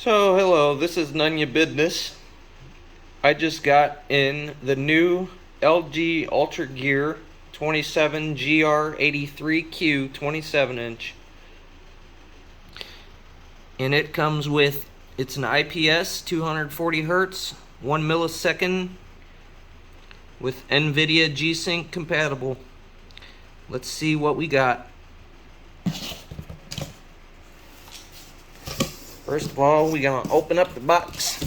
So hello, this is none your business. I just got in the new LG UltraGear 27GR83Q 27-inch. And it comes with, it's an IPS 240 Hertz, 1 millisecond with NVIDIA G-Sync compatible. Let's see what we got. First of all, we're gonna open up the box.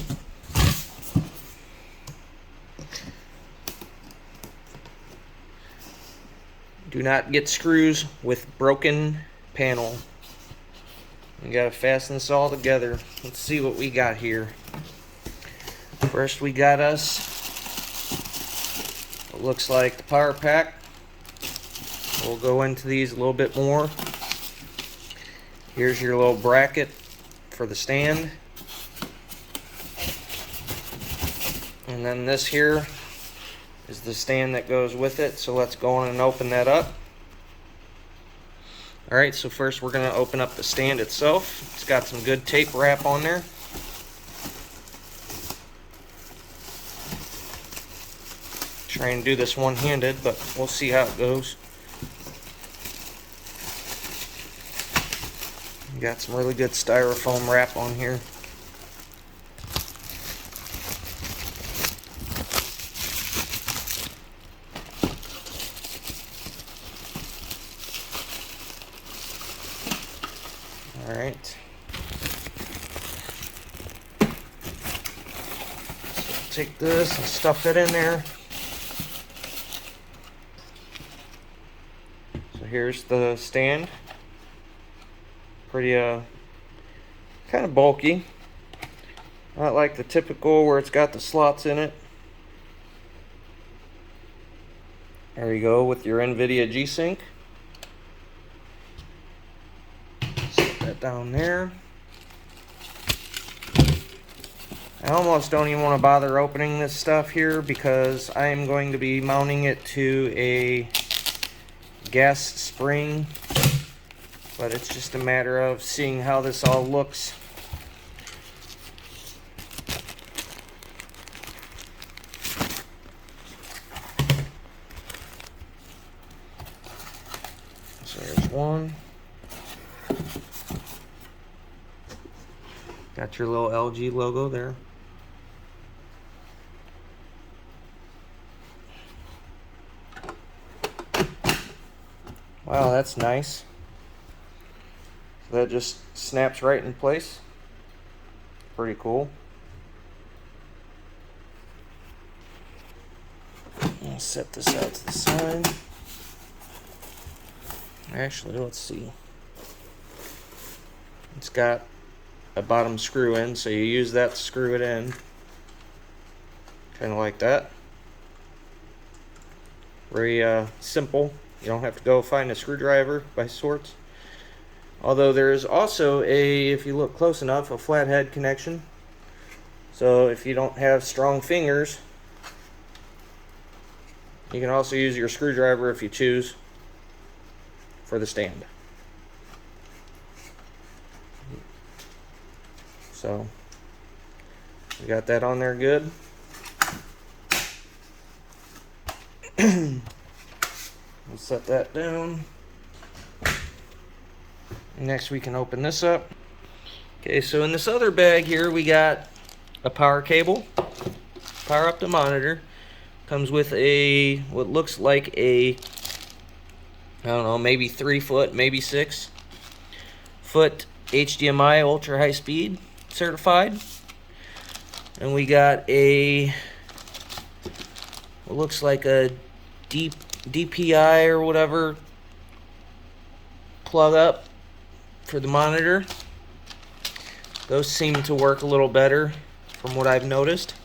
Do not get screws with broken panel. We gotta fasten this all together. Let's see what we got here. First, we got us what looks like the power pack. We'll go into these a little bit more. Here's your little bracket for the stand. And then this here is the stand that goes with it. So let's go on and open that up. Alright, so first we're going to open up the stand itself. It's got some good tape wrap on there. Try and do this one-handed, but we'll see how it goes. Got some really good styrofoam wrap on here. Alright. So take this and stuff it in there. So here's the stand. Pretty kind of bulky. Not like the typical where it's got the slots in it. There you go with your NVIDIA G-Sync. Set that down there. I almost don't even want to bother opening this stuff here because I am going to be mounting it to a gas spring. But it's just a matter of seeing how this all looks. So there's one. Got your little LG logo there. Wow, that's nice. So that just snaps right in place. Pretty cool. I'll set this out to the side. Actually, let's see. It's got a bottom screw in, so you use that to screw it in. Kind of like that. Very simple. You don't have to go find a screwdriver by sorts. Although there is also if you look close enough, a flathead connection. So if you don't have strong fingers, you can also use your screwdriver if you choose for the stand. So we got that on there good. We'll set that down. Next we can open this up. Okay, so in this other bag here we got a power cable, power up the monitor. Comes with a what looks like a, I don't know, maybe 3 foot, maybe 6 foot HDMI ultra high speed certified. And we got a what looks like a DPI or whatever plug up for the monitor. Those seem to work a little better from what I've noticed.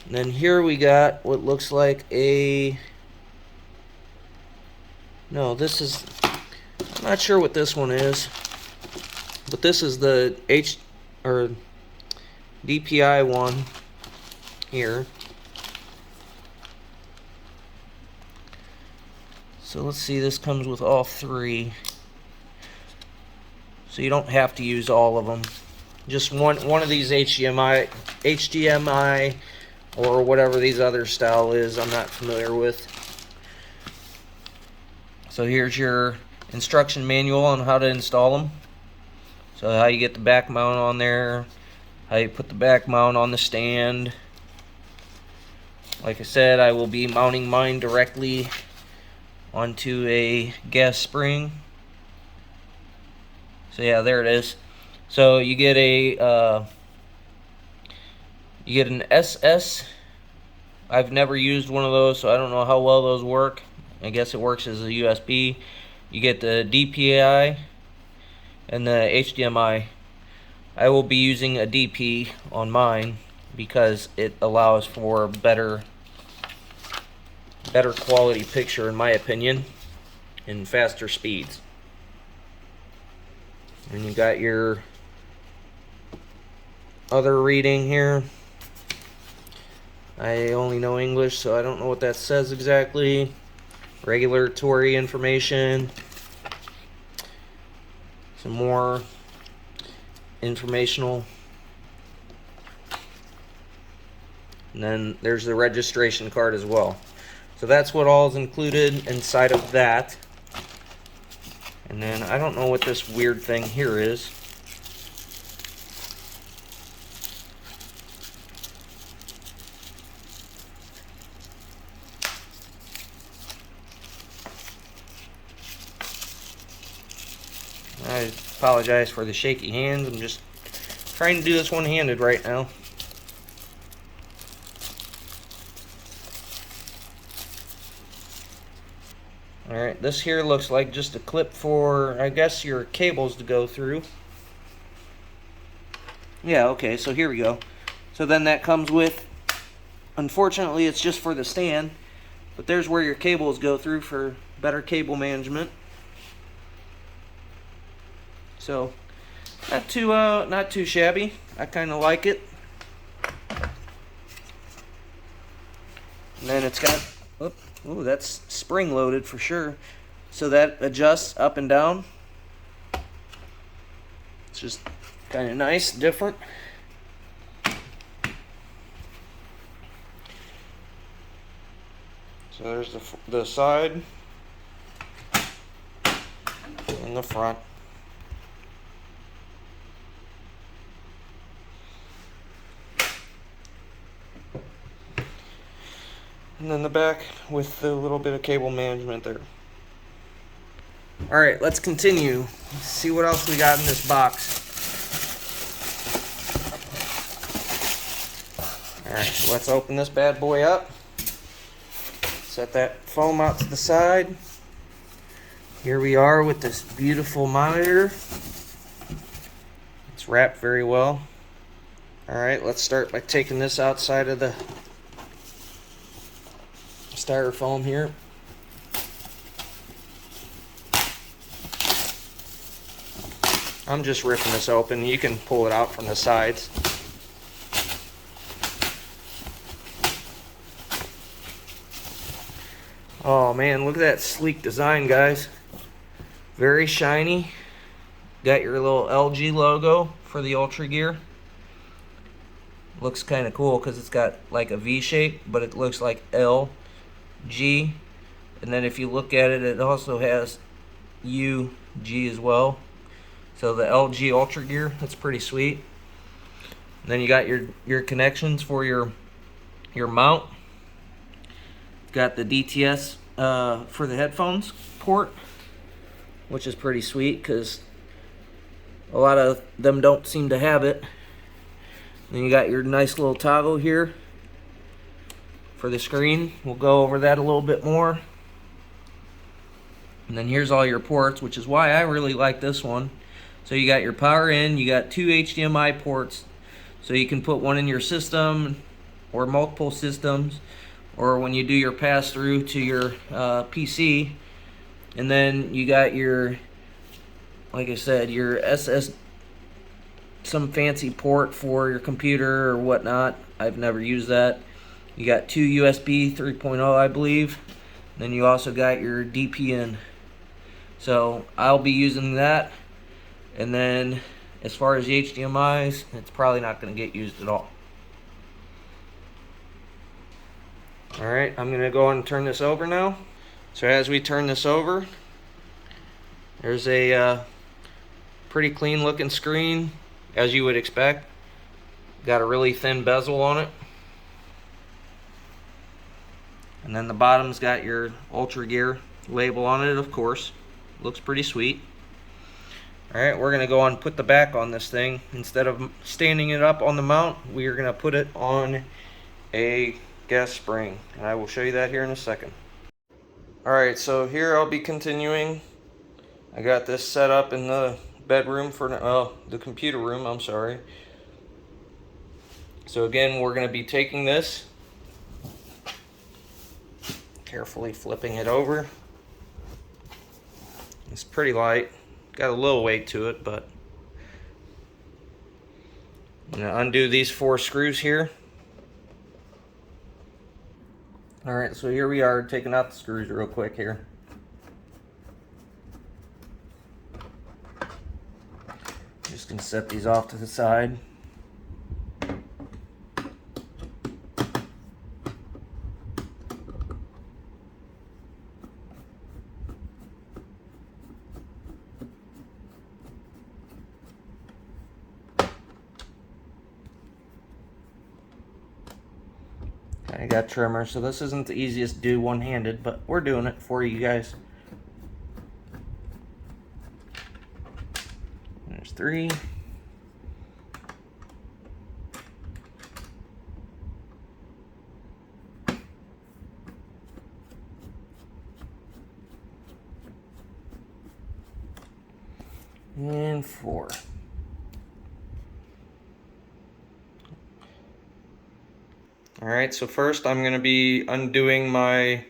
And then here we got what looks like a, no, this is, I'm not sure what this one is, but this is the DPI one here. So let's see, this comes with all 3. So you don't have to use all of them. just one of these HDMI or whatever these other style is, I'm not familiar with. So here's your instruction manual on how to install them. So how you get the back mount on there, how you put the back mount on the stand. Like I said, I will be mounting mine directly onto a gas spring. So yeah, there it is. So you get an SS. I've never used one of those, so I don't know how well those work. I guess it works as a USB. You get the DPI and the HDMI. I will be using a DP on mine because it allows for better quality picture, in my opinion, and faster speeds. And you got your other reading here. I only know English, so I don't know what that says exactly. Regulatory information. Some more informational. And then there's the registration card as well. So that's what all is included inside of that. And then I don't know what this weird thing here is. I apologize for the shaky hands. I'm just trying to do this one-handed right now. Alright, this here looks like just a clip for, I guess, your cables to go through. Yeah, okay, so here we go. So then that comes with, unfortunately it's just for the stand, but there's where your cables go through for better cable management. So, not too shabby. I kind of like it. And then it's got, ooh, that's spring loaded for sure. So that adjusts up and down. It's just kind of nice, different. So there's the side and the front. And then the back with the little bit of cable management there. Alright, let's continue. Let's see what else we got in this box. Alright, so let's open this bad boy up. Set that foam out to the side. Here we are with this beautiful monitor. It's wrapped very well. Alright, let's start by taking this outside of the styrofoam here. I'm just ripping this open. You can pull it out from the sides. Oh man, look at that sleek design, guys. Very shiny. Got your little LG logo for the UltraGear. Looks kind of cool because it's got like a V shape, but it looks like L, G, and then if you look at it, it also has U, G as well. So the LG UltraGear, that's pretty sweet. And then you got your connections for your mount. Got the DTS for the headphones port, which is pretty sweet because a lot of them don't seem to have it. Then you got your nice little toggle here for the screen. We'll go over that a little bit more. And then here's all your ports, which is why I really like this one. So you got your power in, you got 2 HDMI ports, so you can put one in your system or multiple systems, or when you do your pass through to your PC. And then you got your, like I said, your SS, some fancy port for your computer or whatnot. I've never used that. You got 2 USB 3.0, I believe. And then you also got your DP in. So I'll be using that. And then as far as the HDMIs, it's probably not going to get used at all. Alright, I'm going to go and turn this over now. So as we turn this over, there's a pretty clean looking screen, as you would expect. Got a really thin bezel on it. And then the bottom's got your UltraGear label on it, of course. Looks pretty sweet. Alright, we're going to go and put the back on this thing. Instead of standing it up on the mount, we are going to put it on a gas spring. And I will show you that here in a second. Alright, so here I'll be continuing. I got this set up in the bedroom for the computer room, I'm sorry. So again, we're going to be taking this, carefully flipping it over. It's pretty light, got a little weight to it, but I'm going to undo these 4 screws here. Alright, so here we are taking out the screws real quick here. Just going to set these off to the side. I got trimmer, so this isn't the easiest to do one-handed, but we're doing it for you guys. There's 3. And 4. Alright, so first I'm going to be undoing my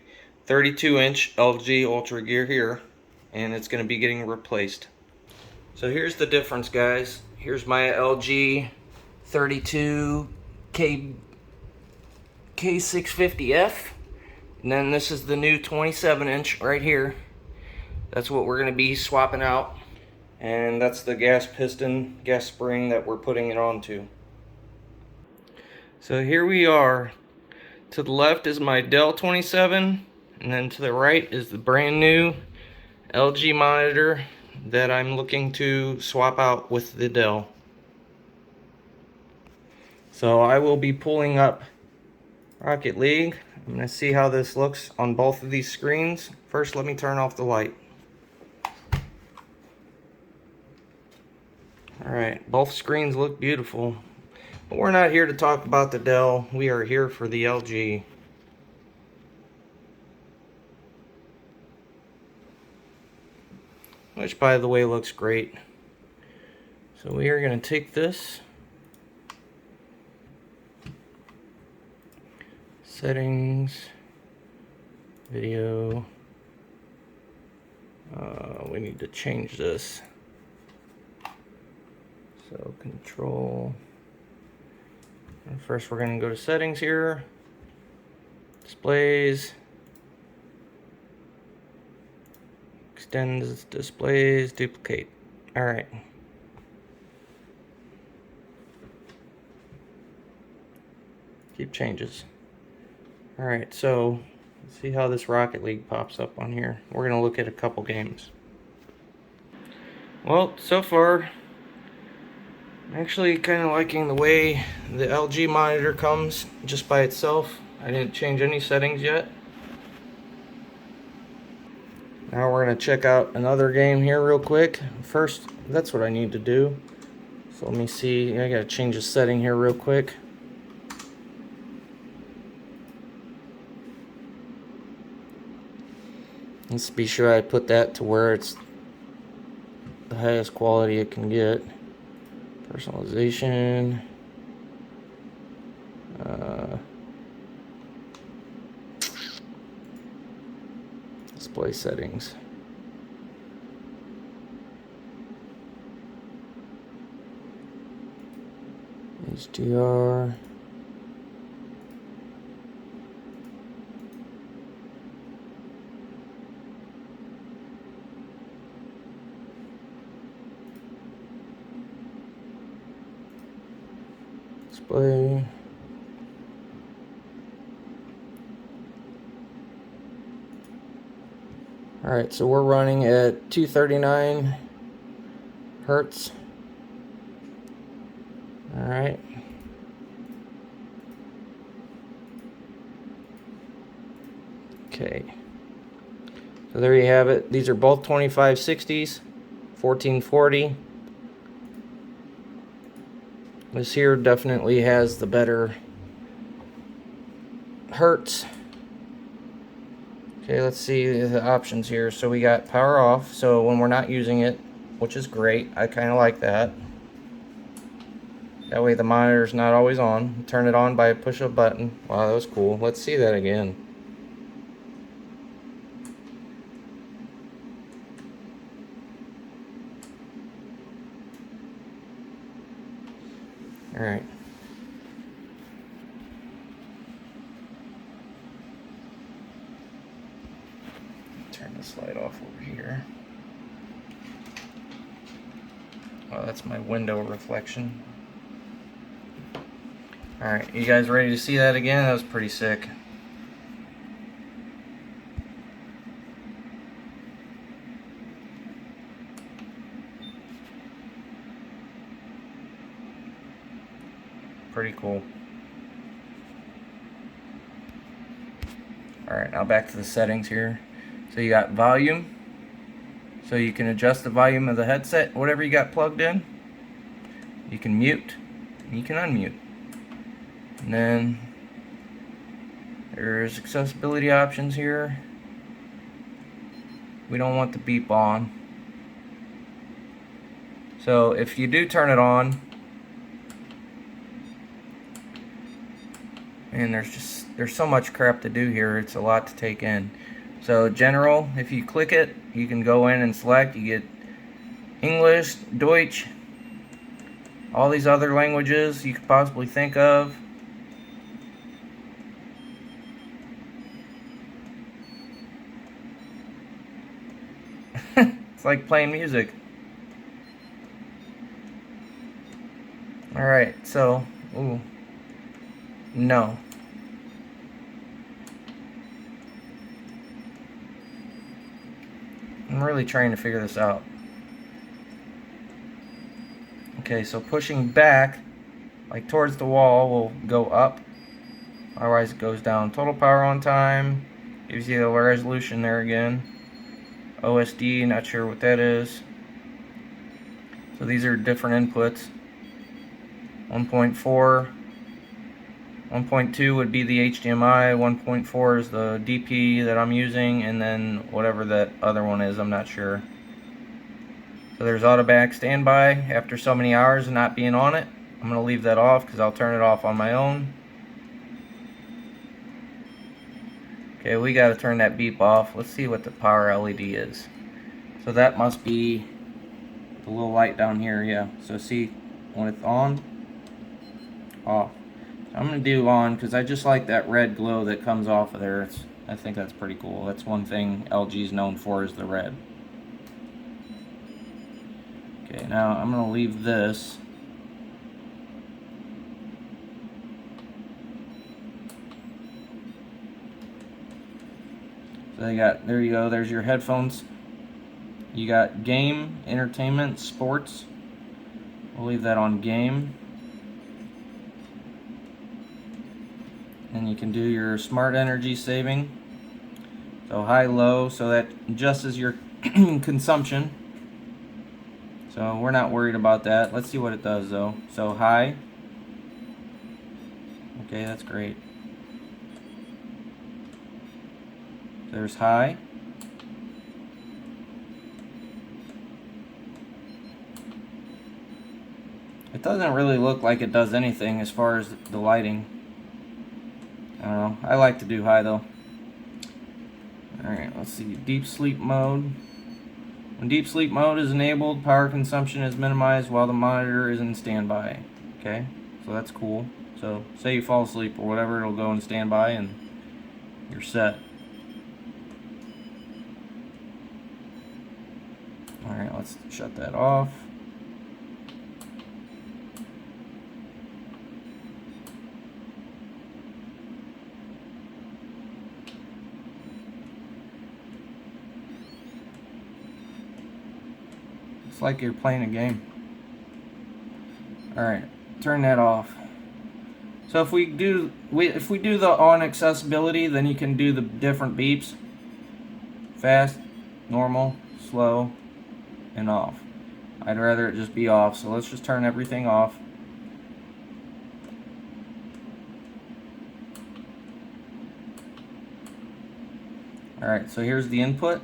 32-inch LG UltraGear here, and it's going to be getting replaced. So here's the difference, guys. Here's my LG 32K K650F, and then this is the new 27-inch right here. That's what we're going to be swapping out, and that's the gas piston, gas spring that we're putting it onto. So here we are. To the left is my Dell 27, and then to the right is the brand new LG monitor that I'm looking to swap out with the Dell. So I will be pulling up Rocket League. I'm going to see how this looks on both of these screens. First, let me turn off the light. Alright, both screens look beautiful. But we're not here to talk about the Dell, we are here for the LG. Which, by the way, looks great. So we are going to take this, settings, video, we need to change this. So control. And first we're going to go to settings here, displays, extends displays, duplicate. Alright. Keep changes. Alright, so let's see how this Rocket League pops up on here. We're going to look at a couple games. Well, so far I'm actually kind of liking the way the LG monitor comes just by itself. I didn't change any settings yet. Now we're going to check out another game here real quick. First, that's what I need to do. So let me see. I got to change the setting here real quick. Let's be sure I put that to where it's the highest quality it can get. Personalization. Display settings. HDR. Display. Alright, so we're running at 239 hertz. Alright. Okay. So there you have it. These are both 2560s, 1440. This here definitely has the better hertz. Okay, let's see the options here. So we got power off, so when we're not using it, which is great. I kind of like that. That way the monitor's not always on. Turn it on by push a button. Wow, that was cool. Let's see that again. Alright. Turn this light off over here. Oh, that's my window reflection. Alright, you guys ready to see that again? That was pretty sick. Pretty cool. Alright, now back to the settings here. So you got volume. So you can adjust the volume of the headset, whatever you got plugged in. You can mute, and you can unmute. And then there's accessibility options here. We don't want the beep on. So if you do turn it on, and there's so much crap to do here, it's a lot to take in. So general, if you click it, you can go in and select, you get English, Deutsch, all these other languages you could possibly think of. It's like playing music. Alright, so, ooh, no. I'm really trying to figure this out. Okay, so pushing back, like towards the wall, will go up. Otherwise it goes down. Total power on time, gives you the resolution there again. OSD, not sure what that is. So these are different inputs. 1.4, 1.2 would be the HDMI, 1.4 is the DP that I'm using, and then whatever that other one is, I'm not sure. So there's automatic standby. After so many hours of not being on it, I'm going to leave that off because I'll turn it off on my own. Okay, we got to turn that beep off. Let's see what the power LED is. So that must be the little light down here, yeah. So see, when it's on, off. So I'm going to do on because I just like that red glow that comes off of there. I think that's pretty cool. That's one thing LG's known for, is the red. Okay, now I'm going to leave this. So there you go, there's your headphones. You got game, entertainment, sports. We'll leave that on game. And you can do your smart energy saving. So high, low, so that adjusts your consumption. So we're not worried about that. Let's see what it does though. So high. Okay, that's great. There's high. It doesn't really look like it does anything as far as the lighting. I don't know. I like to do high though. Alright, let's see. Deep sleep mode. When deep sleep mode is enabled, power consumption is minimized while the monitor is in standby. Okay, so that's cool. So say you fall asleep or whatever, it'll go in standby and you're set. Alright, let's shut that off. like you're playing a game. Alright, turn that off. So if we do the on accessibility, then you can do the different beeps. Fast, normal, slow, and off. I'd rather it just be off, so let's just turn everything off. Alright, so here's the input.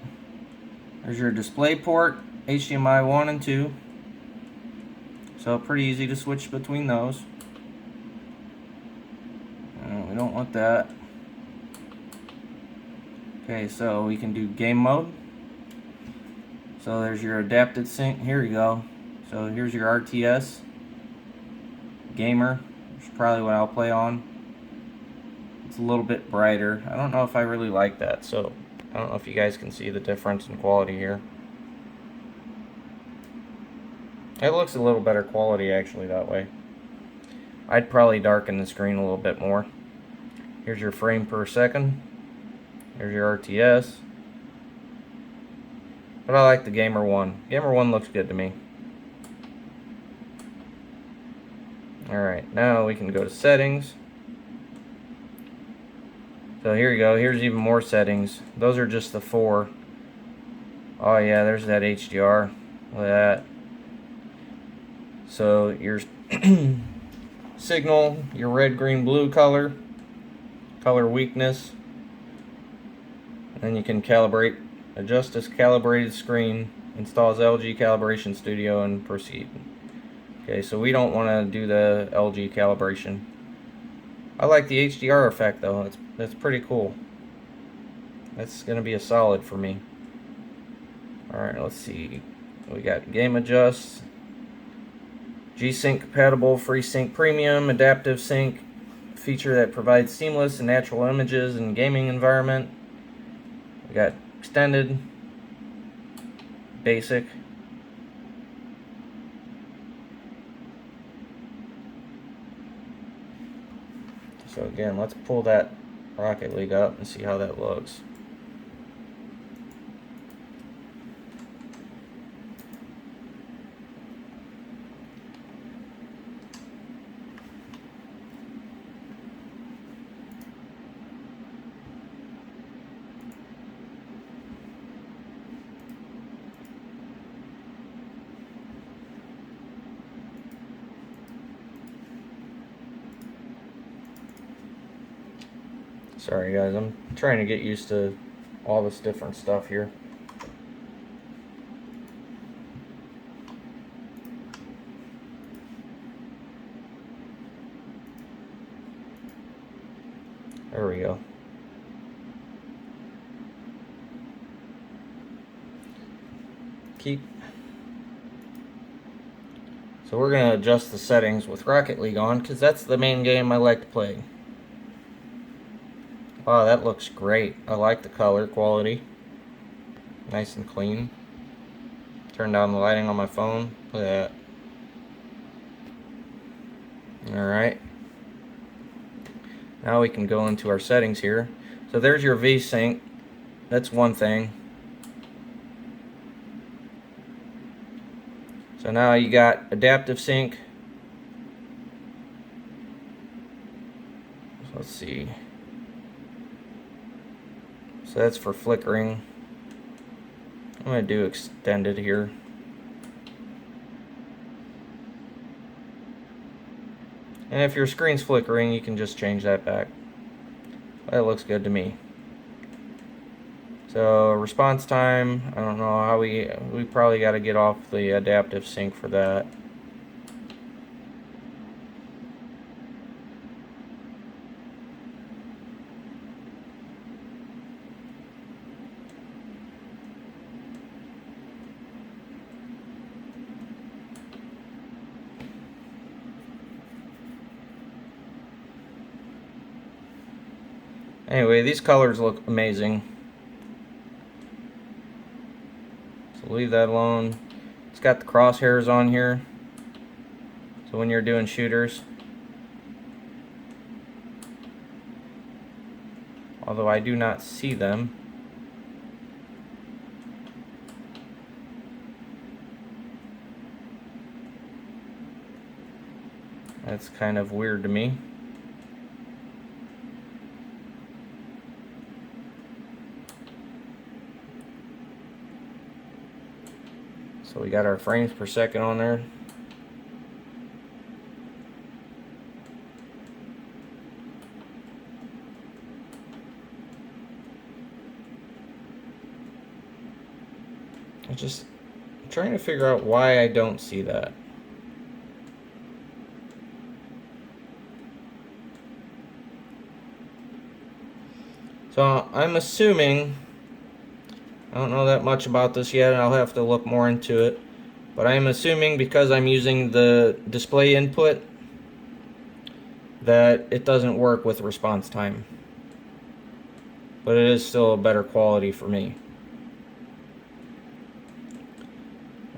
There's your display port, HDMI 1 and 2. So pretty easy to switch between those. We don't want that. Okay, so we can do game mode. So there's your adapted sync. Here you go. So here's your RTS. Gamer, which is probably what I'll play on. It's a little bit brighter. I don't know if I really like that, so I don't know if you guys can see the difference in quality here. It looks a little better quality actually that way. I'd probably darken the screen a little bit more. Here's your frame per second. Here's your RTS. But I like the Gamer 1. Gamer 1 looks good to me. Alright, now we can go to settings. So here you go, here's even more settings. Those are just the 4. Oh yeah, there's that HDR. Look at that. So your signal, your red, green, blue color weakness. And then you can calibrate, adjust this calibrated screen, installs LG Calibration Studio, and proceed. Okay, so we don't want to do the LG calibration. I like the HDR effect though, that's pretty cool. That's going to be a solid for me. Alright, let's see. We got game adjust, G-Sync compatible, FreeSync Premium, adaptive sync, feature that provides seamless and natural images in gaming environment. We got extended, basic. So again, let's pull that Rocket League up and see how that looks. Sorry guys, I'm trying to get used to all this different stuff here. There we go. So we're going to adjust the settings with Rocket League on, because that's the main game I like to play. Wow, that looks great. I like the color quality. Nice and clean. Turn down the lighting on my phone. Look at that. Alright. Now we can go into our settings here. So there's your V-Sync. That's one thing. So now you got adaptive sync. So let's see. So that's for flickering. I'm going to do extended here. And if your screen's flickering, you can just change that back. That looks good to me. So response time, I don't know how we probably got to get off the adaptive sync for that. Anyway, these colors look amazing. So leave that alone. It's got the crosshairs on here. So when you're doing shooters. Although I do not see them. That's kind of weird to me. So we got our frames per second on there. I'm trying to figure out why I don't see that. So I'm assuming, I don't know that much about this yet, and I'll have to look more into it, but I'm assuming because I'm using the display input that it doesn't work with response time. But it is still a better quality for me.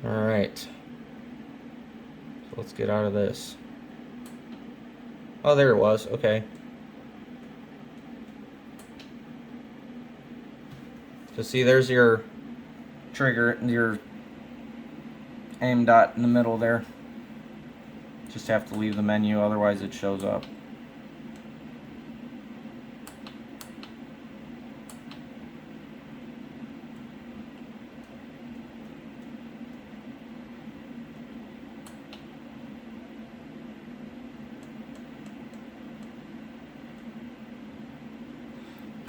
Alright. So let's get out of this. Oh, there it was. Okay. So see, there's your trigger, your aim dot in the middle there. Just have to leave the menu, otherwise it shows up.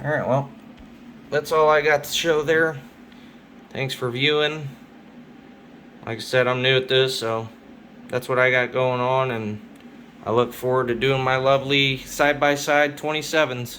Alright, well, that's all I got to show there. Thanks for viewing. Like I said, I'm new at this, so that's what I got going on, and I look forward to doing my lovely side-by-side 27s.